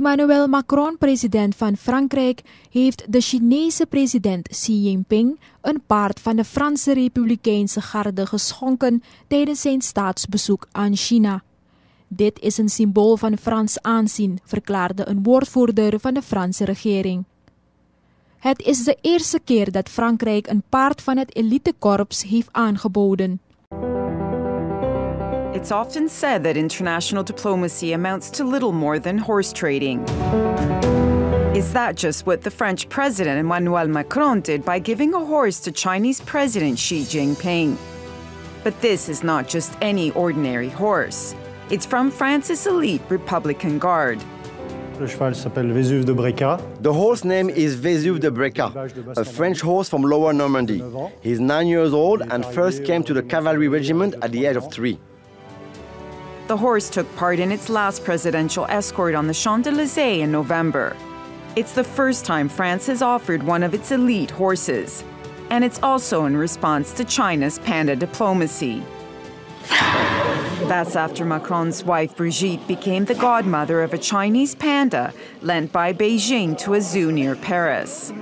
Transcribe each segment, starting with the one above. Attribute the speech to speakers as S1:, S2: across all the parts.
S1: Emmanuel Macron, president van Frankrijk, heeft de Chinese president Xi Jinping een paard van de Franse Republikeinse Garde geschonken tijdens zijn staatsbezoek aan China. Dit is een symbool van Frans aanzien, verklaarde een woordvoerder van de Franse regering. Het is de eerste keer dat Frankrijk een paard van het elitekorps heeft aangeboden.
S2: It's often said that international diplomacy amounts to little more than horse trading. Is that just what the French President Emmanuel Macron did by giving a horse to Chinese President Xi Jinping? But this is not just any ordinary horse. It's from France's elite Republican Guard.
S3: Le cheval s'appelle Vésuve de Bréca.
S4: The horse name is Vésuve de Bréca, a French horse from Lower Normandy. He's 9 years old and first came to the cavalry regiment at the age of 3.
S2: The horse took part in its last presidential escort on the Champs-Élysées in November. It's the first time France has offered one of its elite horses. And it's also in response to China's panda diplomacy. That's after Macron's wife Brigitte became the godmother of a Chinese panda lent by Beijing to a zoo near Paris.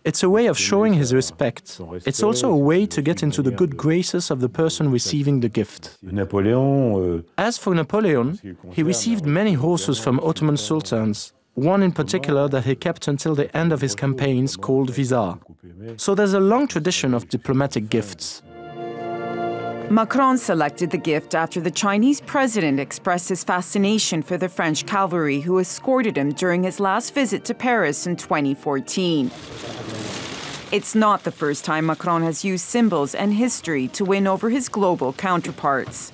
S5: It's a way of showing his respect. It's also a way to get into the good graces of the person receiving the gift. As for Napoleon, he received many horses from Ottoman sultans, one in particular that he kept until the end of his campaigns called Vizar. So there's a long tradition of diplomatic gifts.
S2: Macron selected the gift after the Chinese president expressed his fascination for the French cavalry who escorted him during his last visit to Paris in 2014. It's not the first time Macron has used symbols and history to win over his global counterparts.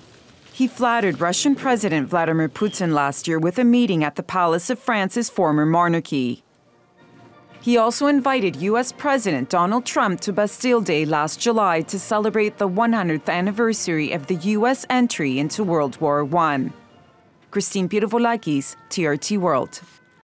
S2: He flattered Russian President Vladimir Putin last year with a meeting at the palace of France's former monarchy. He also invited U.S. President Donald Trump to Bastille Day last July to celebrate the 100th anniversary of the U.S. entry into World War I. Christine Pirovolakis, TRT World.